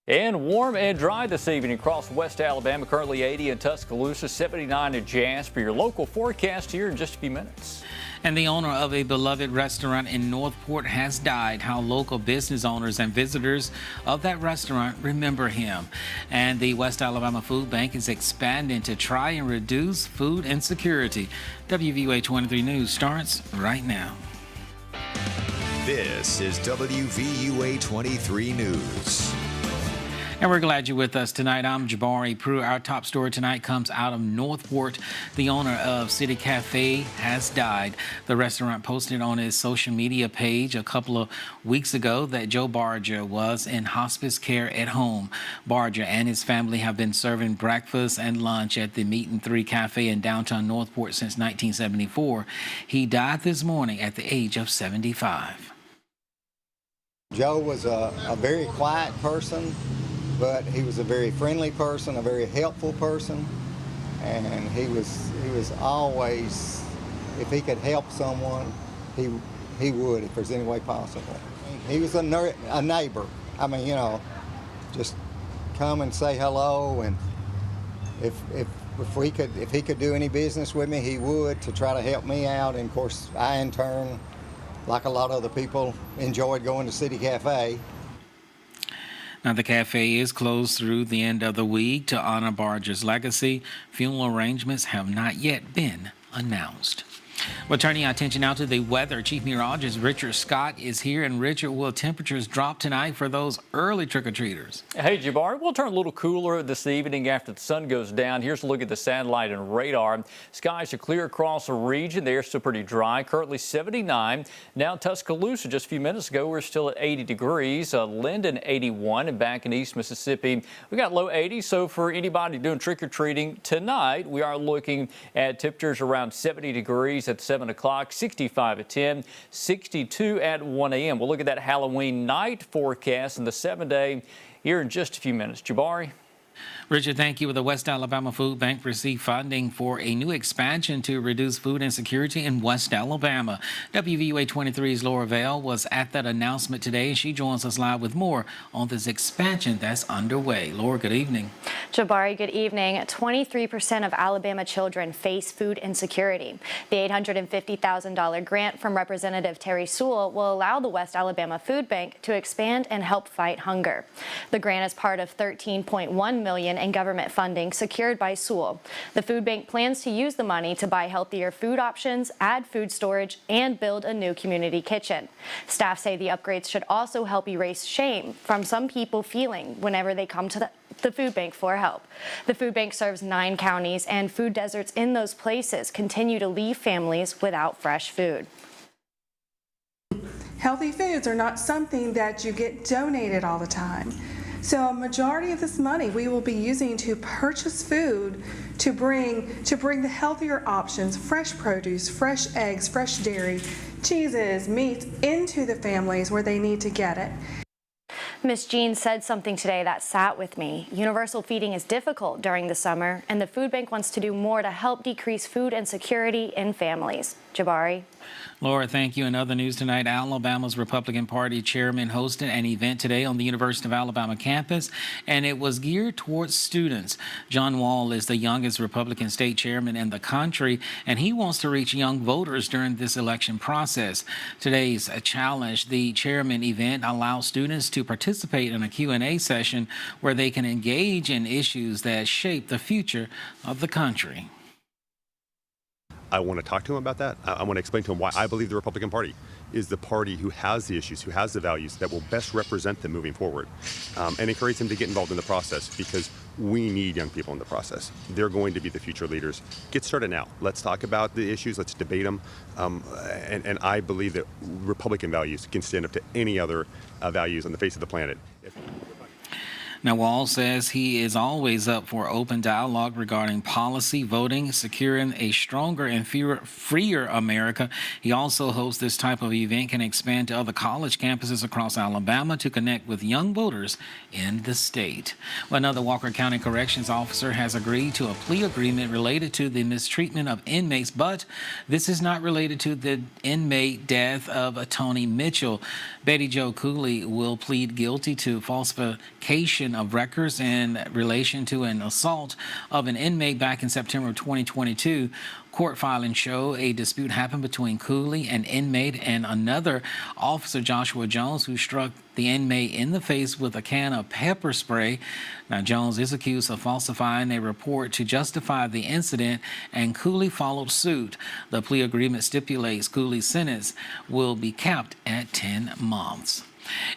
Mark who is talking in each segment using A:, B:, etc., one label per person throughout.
A: And warm and dry this evening across West Alabama. Currently 80 in Tuscaloosa, 79 in Jasper. Your local forecast here in just a few minutes.
B: And the owner of a beloved restaurant in Northport has died. How local business owners and visitors of that restaurant remember him. And the West Alabama Food Bank is expanding to try and reduce food insecurity. WVUA 23 News starts right now.
C: This is WVUA 23 News.
B: And we're glad you're with us tonight. I'm Jabari Prue. Our top story tonight comes out of Northport. The owner of City Cafe has died. The restaurant posted on his social media page a couple of weeks ago that Joe Barger was in hospice care at home. Barger and his family have been serving breakfast and lunch at the Meat and Three Cafe in downtown Northport since 1974. He died this morning at the age of 75.
D: Joe was a very quiet person, but he was a very friendly person, a very helpful person, and he was always, if he could help someone, he would if there's any way possible. He was a neighbor. I mean, you know, just come and say hello, and if he could do any business with me, he would, to try to help me out. And of course, I in turn, like a lot of other people, enjoyed going to City Cafe.
B: Now, the cafe is closed through the end of the week to honor Barger's legacy. Funeral arrangements have not yet been announced. Well, turning our attention now to the weather, Chief Meteorologist Richard Scott is here. And Richard, will temperatures drop tonight for those early trick-or-treaters?
A: Hey, Jabari, we'll turn a little cooler this evening after the sun goes down. Here's a look at the satellite and radar. Skies are clear across the region. They're still pretty dry. Currently 79. Now in Tuscaloosa, just a few minutes ago, we're still at 80 degrees. Linden 81, and back in East Mississippi, we got low 80s. So for anybody doing trick-or-treating tonight, we are looking at temperatures around 70 degrees at 7 o'clock, 65 at 10, 62 at 1 a.m. We'll look at that Halloween night forecast and the 7-day here in just a few minutes. Jabari.
B: Richard, thank you. The West Alabama Food Bank received funding for a new expansion to reduce food insecurity in West Alabama. WVUA 23's Laura Vale was at that announcement today. She joins us live with more on this expansion that's underway. Laura, good evening.
E: Jabari, good evening. 23% of Alabama children face food insecurity. The $850,000 grant from Representative Terry Sewell will allow the West Alabama Food Bank to expand and help fight hunger. The grant is part of $13.1 million in government funding secured by Sewell. The food bank plans to use the money to buy healthier food options, add food storage, and build a new community kitchen. Staff say the upgrades should also help erase shame from some people feeling whenever they come to the food bank for help. The food bank serves 9 counties, and food deserts in those places continue to leave families without fresh food.
F: Healthy foods are not something that you get donated all the time. So a majority of this money we will be using to purchase food to bring the healthier options, fresh produce, fresh eggs, fresh dairy, cheeses, meats into the families where they need to get it.
E: Ms. Jean said something today that sat with me. Universal feeding is difficult during the summer, and the food bank wants to do more to help decrease food insecurity in families. Jabari.
B: Laura, thank you. In other news tonight, Alabama's Republican Party chairman hosted an event today on the University of Alabama campus, and it was geared towards students. John Wall is the youngest Republican state chairman in the country, and he wants to reach young voters during this election process. Today's challenge, the chairman event, allows students to participate in a Q&A session where they can engage in issues that shape the future of the country.
G: I want to talk to him about that. I want to explain to him why I believe the Republican Party is the party who has the issues, who has the values that will best represent them moving forward, and encourage them to get involved in the process, because we need young people in the process. They're going to be the future leaders. Get started now. Let's talk about the issues. Let's debate them. And I believe that Republican values can stand up to any other values on the face of the planet.
B: Now, Wall says he is always up for open dialogue regarding policy, voting, securing a stronger and freer America. He also hopes this type of event can expand to other college campuses across Alabama to connect with young voters in the state. Well, another Walker County Corrections officer has agreed to a plea agreement related to the mistreatment of inmates, but this is not related to the inmate death of Tony Mitchell. Betty Jo Cooley will plead guilty to falsification keeping of records in relation to an assault of an inmate back in September of 2022. Court filings show a dispute happened between Cooley, an inmate, and another officer, Joshua Jones, who struck the inmate in the face with a can of pepper spray. Now, Jones is accused of falsifying a report to justify the incident, and Cooley followed suit. The plea agreement stipulates Cooley's sentence will be capped at 10 months.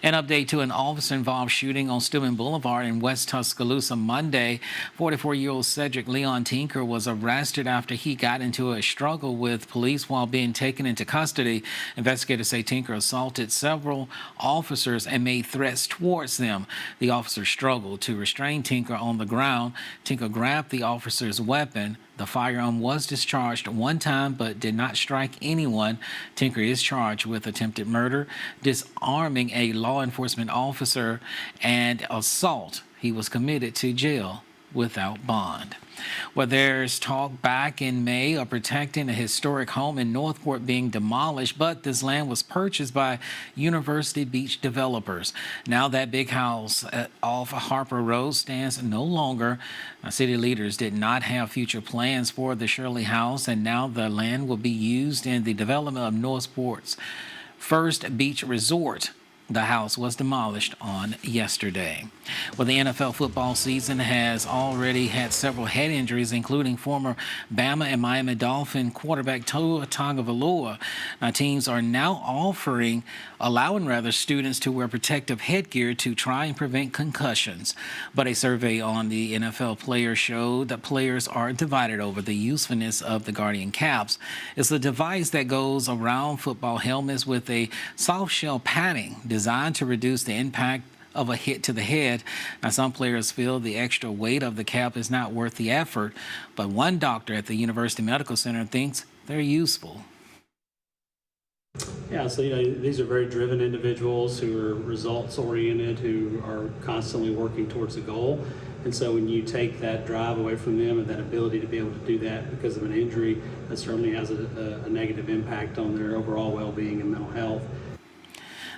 B: An update to an officer-involved shooting on Steuben Boulevard in West Tuscaloosa Monday. 44-year-old Cedric Leon Tinker was arrested after he got into a struggle with police while being taken into custody. Investigators say Tinker assaulted several officers and made threats towards them. The officer struggled to restrain Tinker on the ground. Tinker grabbed the officer's weapon. The firearm was discharged one time but did not strike anyone. Tinker is charged with attempted murder, disarming a law enforcement officer, and assault. He was committed to jail without bond. Well, there's talk back in May of protecting a historic home in Northport being demolished, but this land was purchased by University Beach developers. Now that big house off Harper Road stands no longer. City leaders did not have future plans for the Shirley House, and now the land will be used in the development of Northport's first beach resort. The house was demolished on yesterday. Well, the NFL football season has already had several head injuries, including former Bama and Miami Dolphin quarterback Tua Tagovailoa. Now, teams are now allowing students to wear protective headgear to try and prevent concussions. But a survey on the NFL players showed that players are divided over the usefulness of the Guardian caps. It's a device that goes around football helmets with a soft shell padding designed to reduce the impact of a hit to the head. Now, some players feel the extra weight of the cap is not worth the effort, but one doctor at the University Medical Center thinks they're useful.
H: Yeah, so these are very driven individuals who are results oriented, who are constantly working towards a goal. And so when you take that drive away from them and that ability to be able to do that because of an injury, that certainly has a negative impact on their overall well-being and mental health.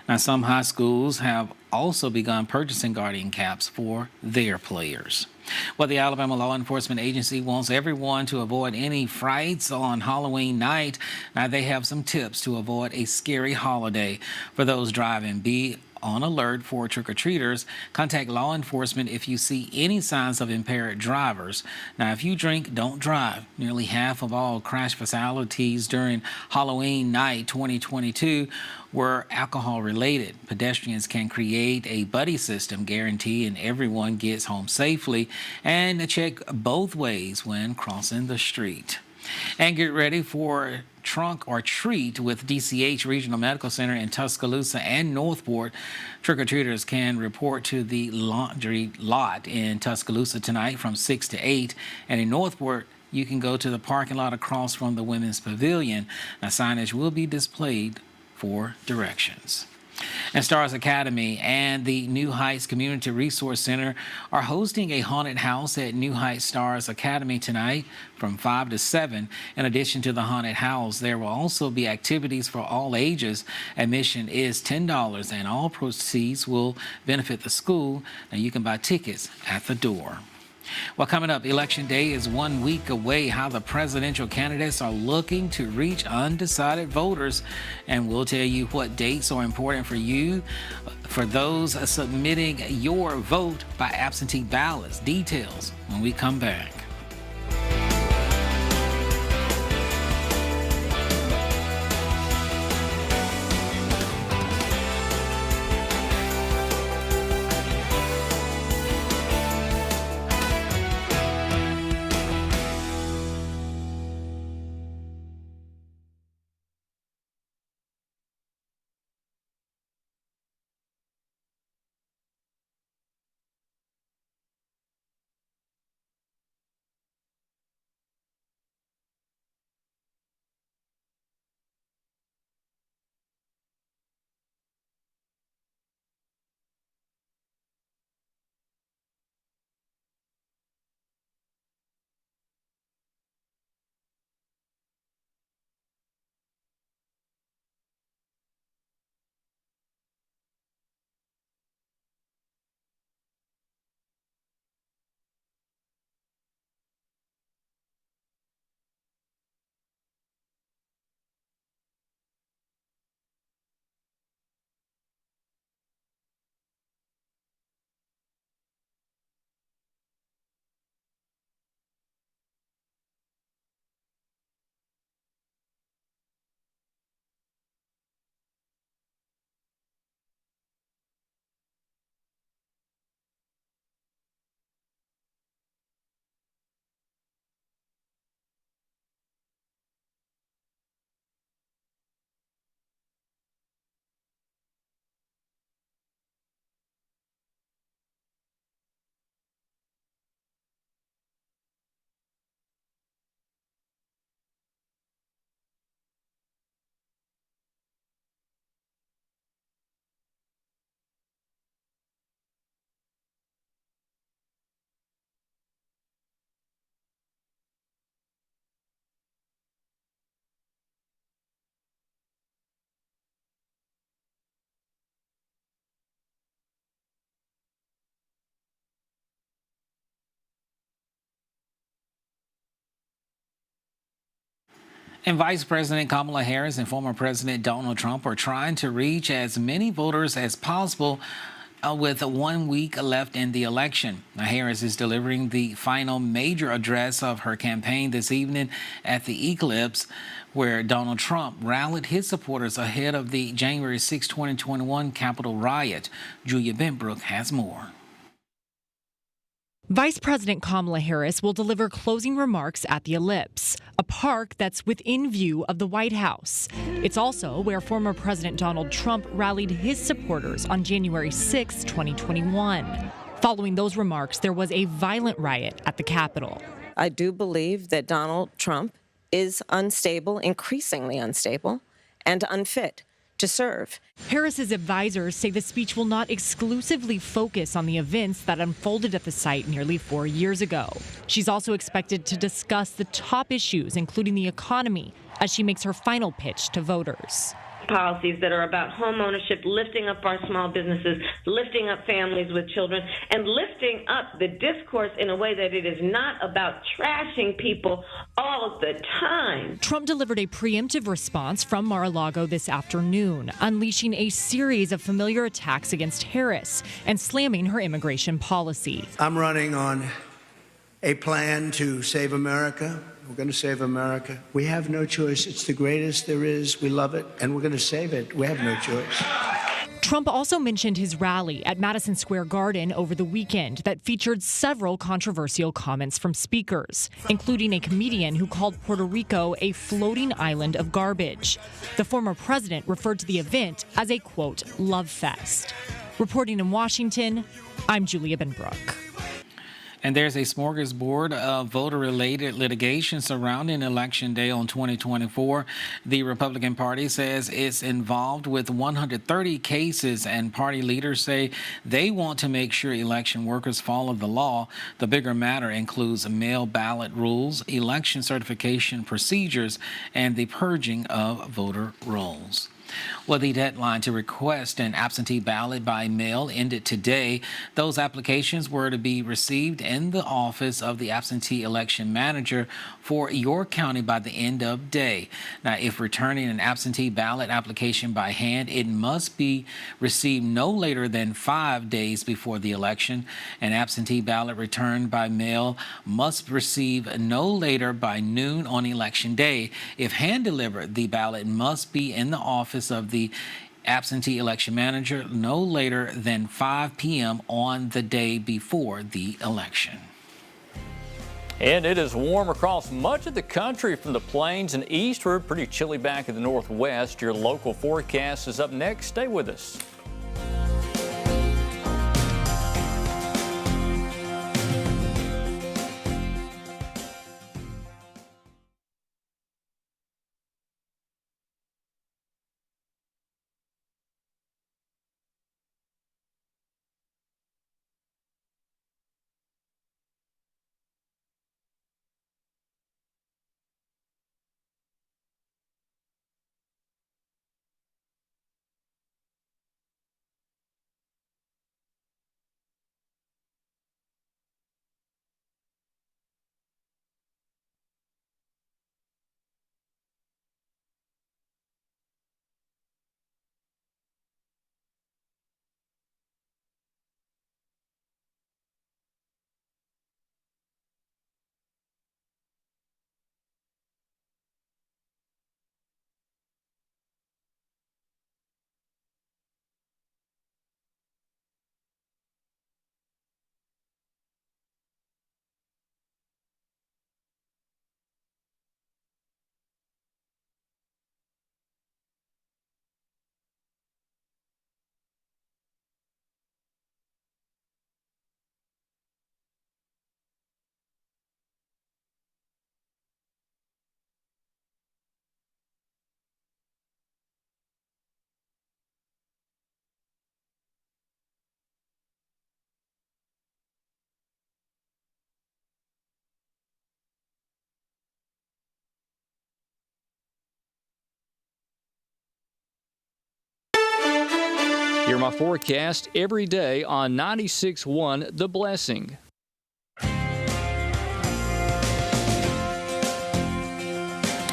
B: Now, some high schools have also begun purchasing Guardian caps for their players. Well, the Alabama Law Enforcement Agency wants everyone to avoid any frights on Halloween night. Now, they have some tips to avoid a scary holiday. For those driving, be on alert for trick-or-treaters. Contact law enforcement if you see any signs of impaired drivers. Now, if you drink, don't drive. Nearly half of all crash fatalities during Halloween night 2022 were alcohol-related. Pedestrians can create a buddy system guaranteeing everyone gets home safely, and check both ways when crossing the street. And get ready for trunk or treat with DCH Regional Medical Center in Tuscaloosa and Northport. Trick-or-treaters can report to the laundry lot in Tuscaloosa tonight from 6 to 8, and in Northport you can go to the parking lot across from the Women's Pavilion. Now, signage will be displayed for directions. And Stars Academy and the New Heights Community Resource Center are hosting a haunted house at New Heights Stars Academy tonight from 5 to 7. In addition to the haunted house, there will also be activities for all ages. Admission is $10 and all proceeds will benefit the school. Now, you can buy tickets at the door. Well, coming up, Election Day is 1 week away. How the presidential candidates are looking to reach undecided voters. And we'll tell you what dates are important for you, for those submitting your vote by absentee ballots. Details when we come back. And Vice President Kamala Harris and former President Donald Trump are trying to reach as many voters as possible with 1 week left in the election. Now, Harris is delivering the final major address of her campaign this evening at the Eclipse, where Donald Trump rallied his supporters ahead of the January 6, 2021 Capitol riot. Julia Benbrook has more.
I: Vice President Kamala Harris will deliver closing remarks at the Ellipse, a park that's within view of the White House. It's also where former President Donald Trump rallied his supporters on January 6, 2021. Following those remarks, there was a violent riot at the Capitol.
J: I do believe that Donald Trump is unstable, increasingly unstable, and unfit to serve.
I: Harris's advisors say the speech will not exclusively focus on the events that unfolded at the site nearly 4 years ago. She's also expected to discuss the top issues, including the economy, as she makes her final pitch to voters.
K: Policies that are about home ownership, lifting up our small businesses, lifting up families with children, and lifting up the discourse in a way that it is not about trashing people all the time.
I: Trump delivered a preemptive response from Mar-a-Lago this afternoon, unleashing a series of familiar attacks against Harris and slamming her immigration policy.
L: I'm running on a plan to save America. We're going to save America. We have no choice. It's the greatest there is. We love it, and we're going to save it. We have no choice.
I: Trump also mentioned his rally at Madison Square Garden over the weekend that featured several controversial comments from speakers, including a comedian who called Puerto Rico a floating island of garbage. The former president referred to the event as a, quote, love fest. Reporting in Washington, I'm Julia Benbrook.
B: And there's a smorgasbord of voter-related litigation surrounding Election Day on 2024. The Republican Party says it's involved with 130 cases, and party leaders say they want to make sure election workers follow the law. The bigger matter includes mail ballot rules, election certification procedures, and the purging of voter rolls. Well, the deadline to request an absentee ballot by mail ended today. Those applications were to be received in the office of the absentee election manager for your county by the end of day. Now, if returning an absentee ballot application by hand, it must be received no later than 5 days before the election. An absentee ballot returned by mail must receive no later by noon on election day. If hand delivered, the ballot must be in the office of the absentee election manager no later than 5 p.m. on the day before the election.
A: And it is warm across much of the country from the plains and eastward. Pretty chilly back in the northwest. Your local forecast is up next. Stay with us. Hear my forecast every day on 96.1 The Blessing.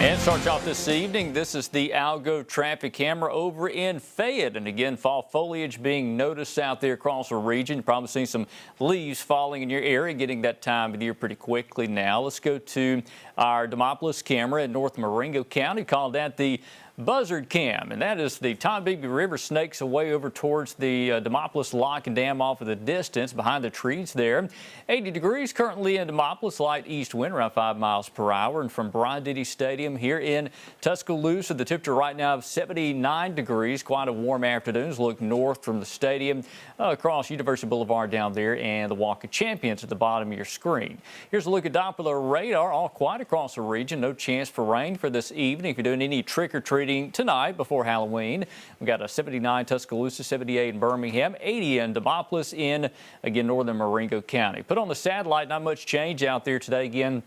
A: And starts off this evening, this is the Algo traffic camera over in Fayette. And again, fall foliage being noticed out there across the region. You're probably seeing some leaves falling in your area, getting that time of year pretty quickly now. Let's go to our Demopolis camera in North Marengo County. Call that the Buzzard Cam, and that is the Tombigbee River snakes away over towards the Demopolis Lock and Dam off of the distance behind the trees there. 80 degrees currently in Demopolis, light east wind around 5 miles per hour. And from Bryant-Denny Stadium here in Tuscaloosa, the temperature right now of 79 degrees. Quite a warm afternoon. Look north from the stadium across University Boulevard down there and the Walk of Champions at the bottom of your screen. Here's a look at Doppler radar, all quiet across the region. No chance for rain for this evening. If you're doing any trick-or-treating tonight before Halloween, we got a 79 Tuscaloosa, 78 in Birmingham, 80 in Demopolis in, again, northern Marengo County. Put on the satellite, not much change out there today. Again,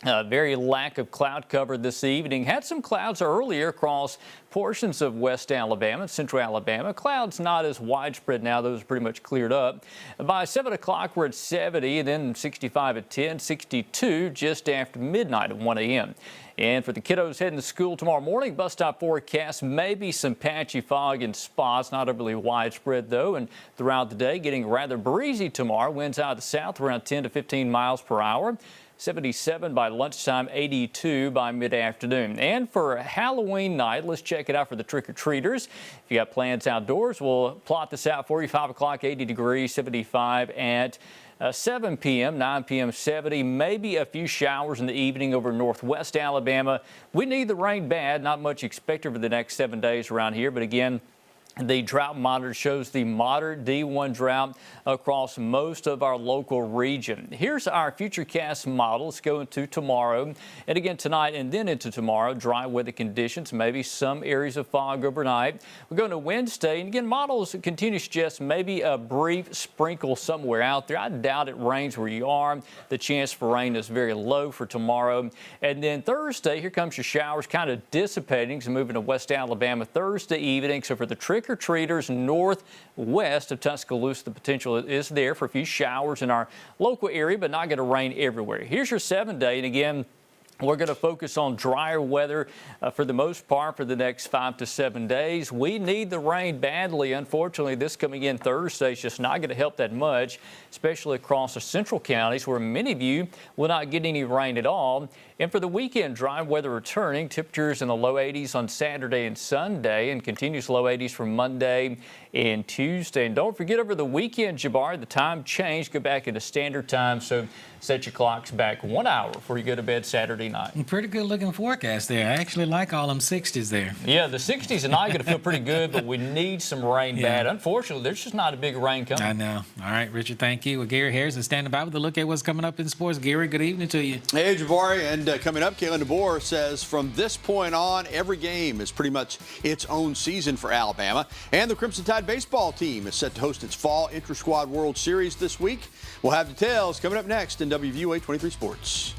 A: very lack of cloud cover this evening. Had some clouds earlier across portions of West Alabama and Central Alabama. Clouds not as widespread now. Those are pretty much cleared up. By 7 o'clock, we're at 70, and then 65 at 10, 62 just after midnight at 1 a.m. And for the kiddos heading to school tomorrow morning, bus stop forecast, maybe some patchy fog in spots, not overly widespread though. And throughout the day, getting rather breezy tomorrow. Winds out of the south around 10 to 15 miles per hour. 77 by lunchtime, 82 by mid-afternoon. And for Halloween night, let's check it out for the trick-or-treaters. If you got plans outdoors, we'll plot this out for you. 5 o'clock, 80 degrees, 75 at 7 p.m., 9 p.m., 70, maybe a few showers in the evening over northwest Alabama. We need the rain bad. Not much expected for the next 7 days around here. But again, the drought monitor shows the moderate D1 drought across most of our local region. Here's our futurecast model. Let's go into tomorrow and again tonight and then into tomorrow. Dry weather conditions, maybe some areas of fog overnight. We're going to Wednesday, and again, models continue to suggest maybe a brief sprinkle somewhere out there. I doubt it rains where you are. The chance for rain is very low for tomorrow. And then Thursday, here comes your showers kind of dissipating, so moving to West Alabama Thursday evening. So for the trick-or-treaters northwest of Tuscaloosa, the potential is there for a few showers in our local area, but not going to rain everywhere. Here's your 7-day, and again, we're going to focus on drier weather for the most part for the next 5 to 7 days. We need the rain badly. Unfortunately, this coming in Thursday is just not going to help that much, especially across the central counties where many of you will not get any rain at all. And for the weekend, dry weather returning. Temperatures in the low 80s on Saturday and Sunday, and continues low 80s for Monday and Tuesday. And don't forget, over the weekend, Jabari, the time changed. Go back into standard time, so set your clocks back 1 hour before you go to bed Saturday night.
B: Pretty good looking forecast there. I actually like all them 60s there.
A: Yeah, the 60s are not going to feel pretty good, but we need some rain bad. Unfortunately, there's just not a big rain coming.
B: I know. All right, Richard, thank you. Well, Gary Harris is standing by with a look at what's coming up in sports. Gary, good evening to you.
M: Hey, Jabari, and coming up, Kalen DeBoer says from this point on, every game is pretty much its own season for Alabama. And the Crimson Tide baseball team is set to host its fall Inter-Squad World Series this week. We'll have details coming up next in WVUA 23 Sports.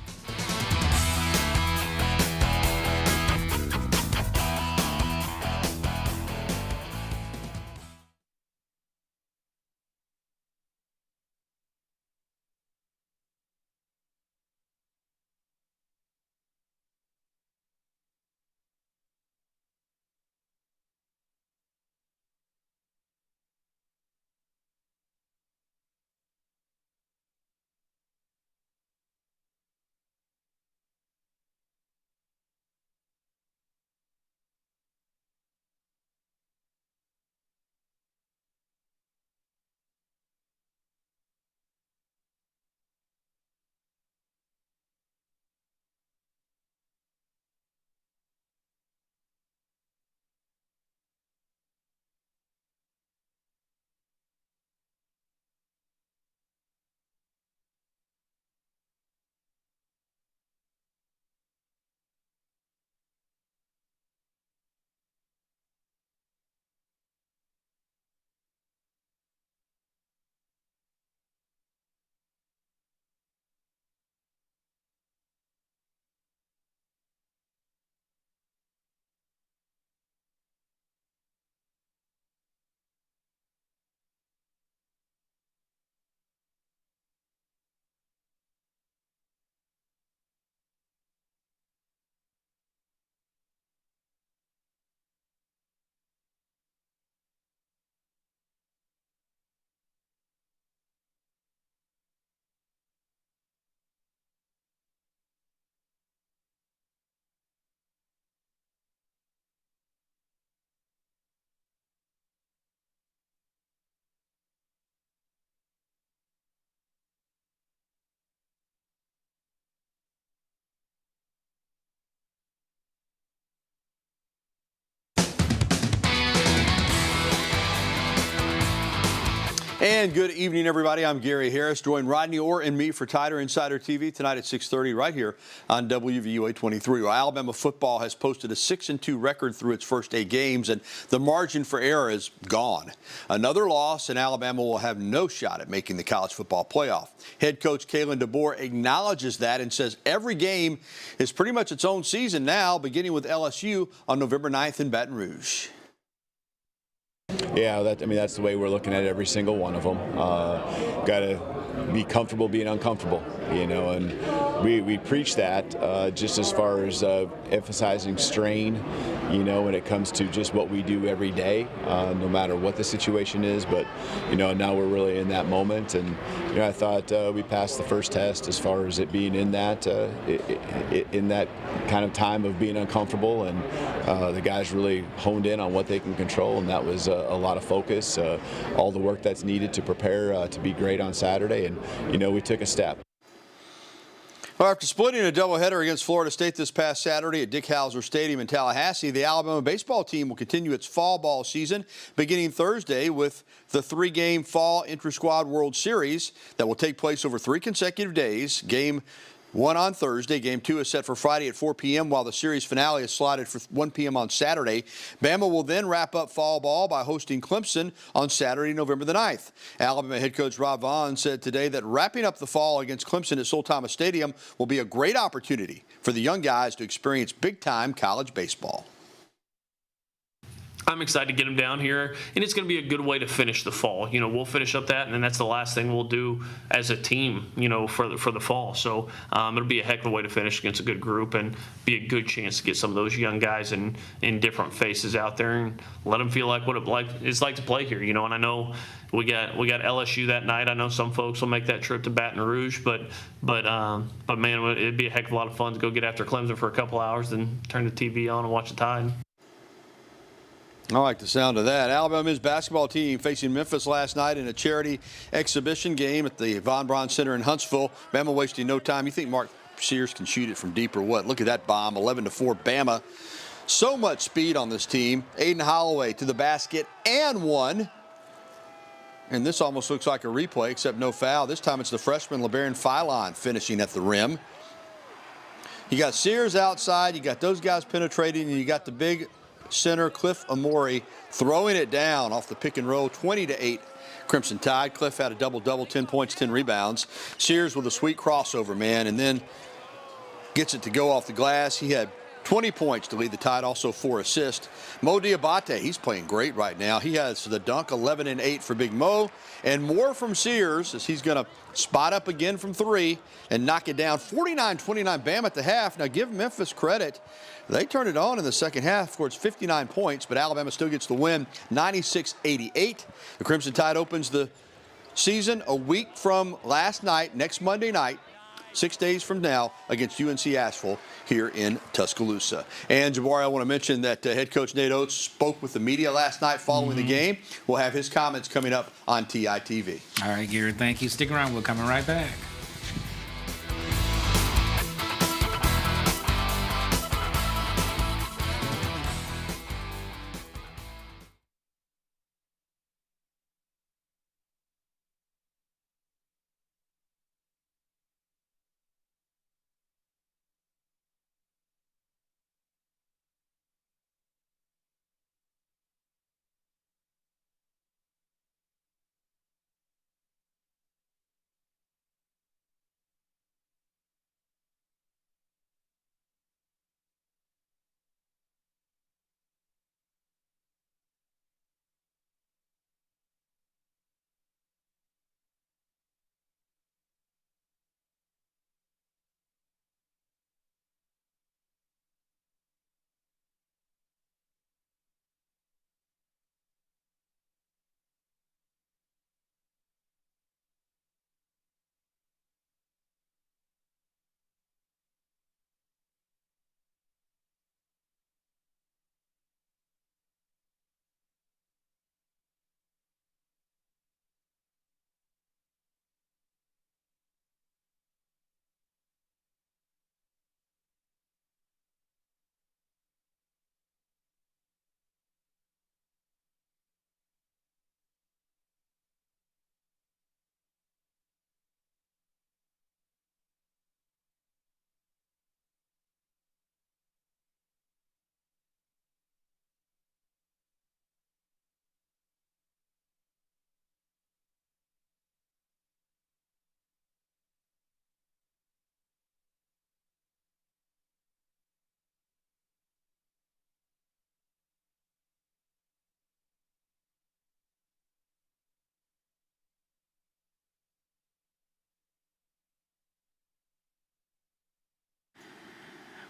M: And good evening, everybody. I'm Gary Harris. Join Rodney Orr and me for Tiger Insider TV tonight at 6:30 right here on WVUA 23. Well, Alabama football has posted a 6-2 record through its first 8 games, and the margin for error is gone. Another loss, and Alabama will have no shot at making the college football playoff. Head coach Kalen DeBoer acknowledges that and says every game is pretty much its own season now, beginning with LSU on November 9th in Baton Rouge.
N: Yeah, that's the way we're looking at every single one of them. Got to be comfortable being uncomfortable, and we preach that just as far as emphasizing strain, when it comes to just what we do every day, no matter what the situation is. But, now we're really in that moment, and, I thought we passed the first test as far as it being in that kind of time of being uncomfortable, and the guys really honed in on what they can control, and that was a lot of focus, all the work that's needed to prepare to be great on Saturday, and we took a step.
M: Well, after splitting a doubleheader against Florida State this past Saturday at Dick Howser Stadium in Tallahassee, the Alabama baseball team will continue its fall ball season beginning Thursday with the 3-game Fall Intra-Squad World Series that will take place over 3 consecutive days. Game 1 on Thursday. Game 2 is set for Friday at 4 p.m., while the series finale is slotted for 1 p.m. on Saturday. Bama will then wrap up fall ball by hosting Clemson on Saturday, November the 9th. Alabama head coach Rob Vaughn said today that wrapping up the fall against Clemson at Sol Thomas Stadium will be a great opportunity for the young guys to experience big-time college baseball.
O: I'm excited to get them down here, and it's going to be a good way to finish the fall. We'll finish up that, and then that's the last thing we'll do as a team, for the fall. So it'll be a heck of a way to finish against a good group and be a good chance to get some of those young guys in different faces out there and let them feel like what it's like to play here. And I know we got LSU that night. I know some folks will make that trip to Baton Rouge, but man, it'd be a heck of a lot of fun to go get after Clemson for a couple hours, then turn the TV on and watch the Tide.
M: I like the sound of that. Alabama men's basketball team facing Memphis last night in a charity exhibition game at the Von Braun Center in Huntsville. Bama wasting no time. You think Mark Sears can shoot it from deep or what? Look at that bomb, 11-4 Bama. So much speed on this team. Aiden Holloway to the basket and one. And this almost looks like a replay, except no foul. This time it's the freshman LeBaron Philon finishing at the rim. You got Sears outside. You got those guys penetrating, and you got the big center Cliff Amori throwing it down off the pick and roll. 20-8 Crimson Tide. Cliff had a double-double, 10 points, 10 rebounds. Sears with a sweet crossover, man, and then gets it to go off the glass. He had 20 points to lead the Tide, also 4 assists. Mo Diabate, he's playing great right now. He has the dunk, 11 and 8 for Big Mo, and more from Sears as he's going to spot up again from 3 and knock it down. 49-29 Bama at the half. Now give Memphis credit. They turned it on in the second half, scores 59 points, but Alabama still gets the win, 96-88. The Crimson Tide opens the season a week from last night, next Monday night, 6 days from now, against UNC Asheville here in Tuscaloosa. And Jabari, I want to mention that head coach Nate Oates spoke with the media last night following the game. We'll have his comments coming up on TITV.
B: All right, Garrett, thank you. Stick around. We're coming right back.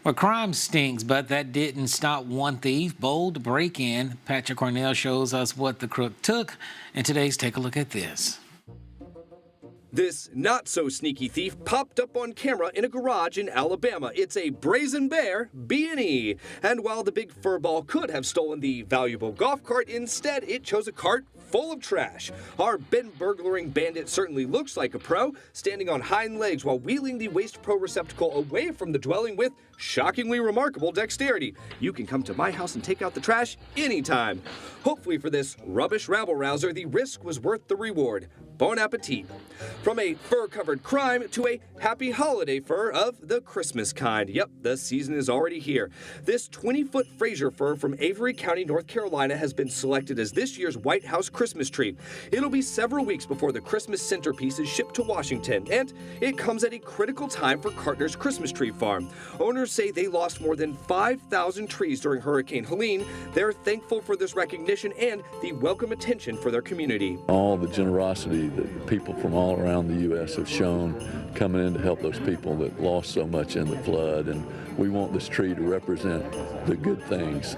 B: Well, crime stinks, but that didn't stop one thief. Bold break-in. Patrick Cornell shows us what the crook took. And today's Take a Look at This.
P: This not-so-sneaky thief popped up on camera in a garage in Alabama. It's a Brazen Bear B&E. And while the big furball could have stolen the valuable golf cart, instead it chose a cart full of trash. Our bin-burglaring bandit certainly looks like a pro, standing on hind legs while wheeling the Waste Pro receptacle away from the dwelling with shockingly remarkable dexterity. You can come to my house and take out the trash anytime. Hopefully for this rubbish rabble-rouser, the risk was worth the reward. Bon appetit. From a fur-covered crime to a happy holiday fur of the Christmas kind. Yep, the season is already here. This 20-foot Fraser fir from Avery County, North Carolina has been selected as this year's White House Christmas tree. It'll be several weeks before the Christmas centerpiece is shipped to Washington, and it comes at a critical time for Carter's Christmas tree farm. Owners say they lost more than 5,000 trees during Hurricane Helene. They're thankful for this recognition and the welcome attention for their community.
Q: All the generosity that people from all around the U.S. have shown coming in to help those people that lost so much in the flood, and we want this tree to represent the good things.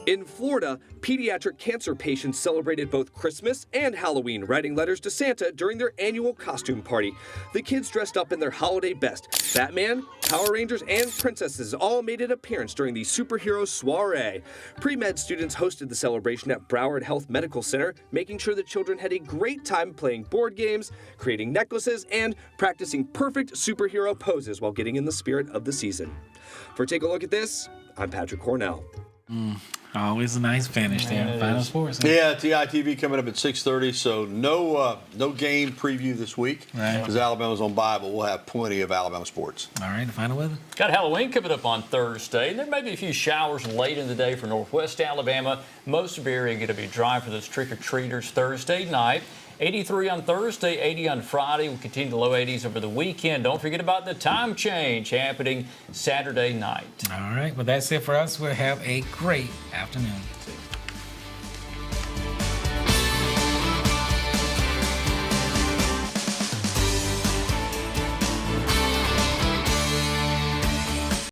P: In Florida, pediatric cancer patients celebrated both Christmas and Halloween, writing letters to Santa during their annual costume party. The kids dressed up in their holiday best. Batman, Power Rangers, and princesses all made an appearance during the superhero soiree. Pre-med students hosted the celebration at Broward Health Medical Center, making sure the children had a great time playing board games, creating necklaces, and practicing perfect superhero poses while getting in the spirit of the season. For Take a Look at This, I'm Patrick Cornell.
B: Always a nice finish there. Final Sports.
M: Yeah, TITV coming up at 6:30. So no game preview this week because Alabama's on bye, but we'll have plenty of Alabama sports.
B: All right, the final weather.
A: Got Halloween coming up on Thursday. There may be a few showers late in the day for northwest Alabama. Most of the area going to be dry for those trick-or-treaters Thursday night. 83 on Thursday, 80 on Friday. We'll continue the low 80s over the weekend. Don't forget about the time change happening Saturday night.
B: All right, well, that's it for us. We'll have a great afternoon.